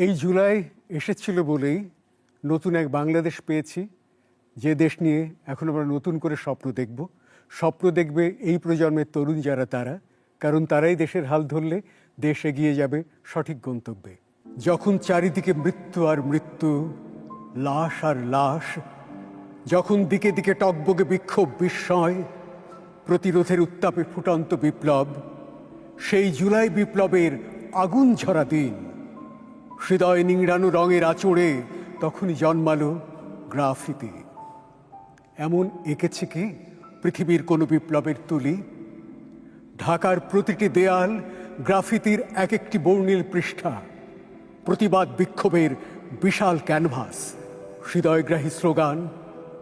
এই জুলাই এসেছিল বলেই নতুন এক বাংলাদেশ পেয়েছি, যে দেশ নিয়ে এখন আমরা নতুন করে স্বপ্ন দেখবে এই প্রজন্মের তরুণ যারা তারা, কারণ তারাই দেশের হাল ধরলে দেশ এগিয়ে যাবে সঠিক গন্তব্যে। যখন চারিদিকে মৃত্যু আর মৃত্যু, লাশ আর লাশ, যখন দিকে দিকে টগবগে বিক্ষোভ, বিস্ময়, প্রতিরোধের উত্তাপে ফুটন্ত বিপ্লব, সেই জুলাই বিপ্লবের আগুন ঝরা দিন, হৃদয় নিংড়ানো রঙের আঁচড়ে তখনই জন্মালো গ্রাফিতি। এমন এঁকেছে কি পৃথিবীর কোনো বিপ্লবের তুলি? ঢাকার প্রতিটি দেয়াল গ্রাফিতির এক একটি বর্ণিল পৃষ্ঠা, প্রতিবাদ বিক্ষোভের বিশাল ক্যানভাস, হৃদয়গ্রাহী স্লোগান,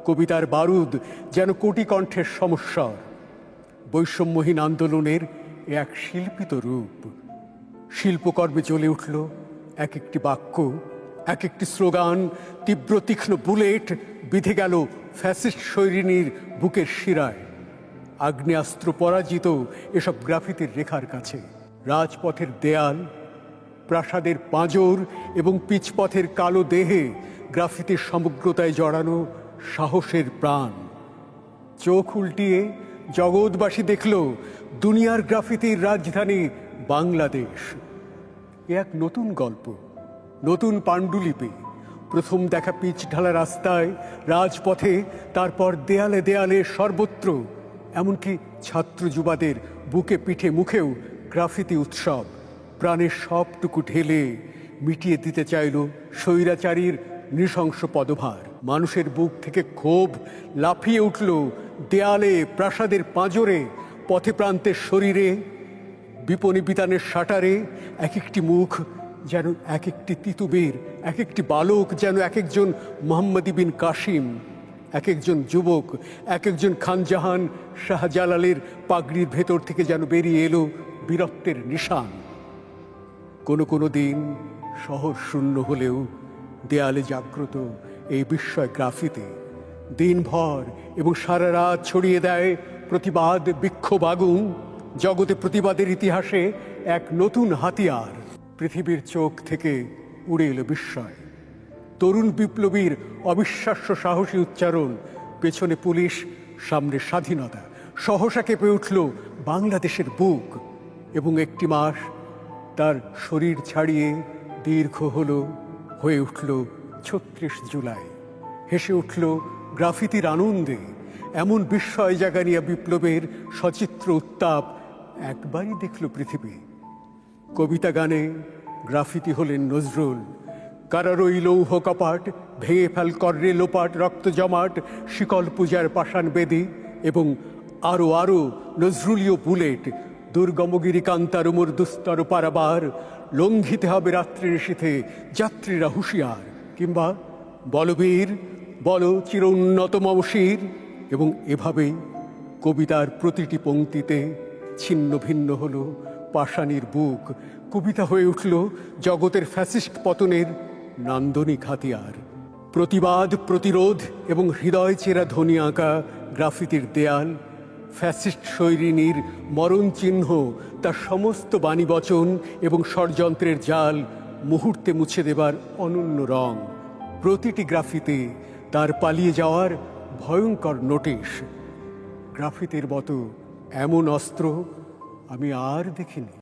কবিতার বারুদ যেন কোটি কণ্ঠের সমস্বর। বৈষম্যহীন আন্দোলনের এক শিল্পিত রূপ। শিল্পকর্মে জ্বলে উঠল এক একটি বাক্য, এক একটি স্লোগান, তীব্র তীক্ষ্ণ বুলেট বিঁধে গেল ফ্যাসিস্ট সৈরিনীর বুকের শিরায়। আগ্নেয়াস্ত্র পরাজিত এসব গ্রাফিতির রেখার কাছে। রাজপথের দেয়াল, প্রাসাদের পাঁজর এবং পিচপথের কালো দেহে গ্রাফিতির সমগ্রতায় জড়ানো সাহসের প্রাণ। চোখ উল্টিয়ে জগৎবাসী দেখল দুনিয়ার গ্রাফিতির রাজধানী বাংলাদেশ। এ এক নতুন গল্প, নতুন পাণ্ডুলিপি। প্রথম দেখা পিচ ঢালা রাস্তায়, রাজপথে, তারপর দেয়ালে দেয়ালে, সর্বত্র, এমনকি ছাত্র যুবাদের বুকে পিঠে মুখেও গ্রাফিতি উৎসব। প্রাণের সবটুকু ঢেলে মিটিয়ে দিতে চাইল স্বৈরাচারীর নৃশংস পদভার। মানুষের বুক থেকে ক্ষোভ লাফিয়ে উঠল দেয়ালে, প্রাসাদের পাঁজরে, পথে প্রান্তের শরীরে, বিপণী বিতানের শাটারে। এক একটি মুখ যেন এক একটি তিতুবীর, এক একটি বালক যেন এক একজন মোহাম্মদ বিন কাসিম, এক একজন যুবক, এক একজন খানজাহান শাহজালালের পাগড়ির ভেতর থেকে যেন বেরিয়ে এলো বীরত্বের নিশান। কোনো দিন শহর শূন্য হলেও দেয়ালে জাগ্রত এই বিস্ময় গ্রাফিতি দিনভর এবং সারা রাত ছড়িয়ে দেয় প্রতিবাদ বিক্ষোভ আগুন। জগতে প্রতিবাদের ইতিহাসে এক নতুন হাতিয়ার। পৃথিবীর চোখ থেকে উড়ে এলো বিস্ময়। তরুণ বিপ্লবীর অবিশ্বাস্য সাহসী উচ্চারণ, পেছনে পুলিশ, সামনে স্বাধীনতা। সহসা কেঁপে উঠল বাংলাদেশের বুক, এবং একটি মাস তার শরীর ছাড়িয়ে দীর্ঘ হয়ে উঠল ৩৬ জুলাই। হেসে উঠল গ্রাফিতির আনন্দে। এমন বিস্ময় জাগানিয়া বিপ্লবের সচিত্র উত্তাপ একবারই দেখল পৃথিবী। কবিতা গানে গ্রাফিতি হলেন নজরুল। কারারই লৌহ কপাট ভেঙে ফেল কররে লোপাট, রক্ত জমাট শিকল পূজার পাষাণ বেদী, এবং আরো নজরুলীয় বুলেট, দুর্গমগিরি কান্তার উমর দুস্তর পারাবার, লঙ্ঘিতে হবে রাত্রি নিশীথে যাত্রীরা হুঁশিয়ার, কিংবা বলবীর বল চির উন্নত মমশির। এবং এভাবেই কবিতার প্রতিটি পংক্তিতে ছিন্ন ভিন্ন হলো পাষাণীর বুক। কবিতা হয়ে উঠল জগতের ফ্যাসিস্ট পতনের নান্দনিক হাতিয়ার। প্রতিবাদ, প্রতিরোধ এবং হৃদয় চেরা ধ্বনি আঁকা গ্রাফিতির দেয়াল, ফ্যাসিস্ট সৈরিনীর মরণ চিহ্ন, তার সমস্ত বাণীবচন এবং ষড়যন্ত্রের জাল মুহূর্তে মুছে দেবার অনন্য রং। প্রতিটি গ্রাফিতে তার পালিয়ে যাওয়ার ভয়ঙ্কর নোটিশ। গ্রাফিতির মতো এমন অস্ত্র আমি আর দেখিনি।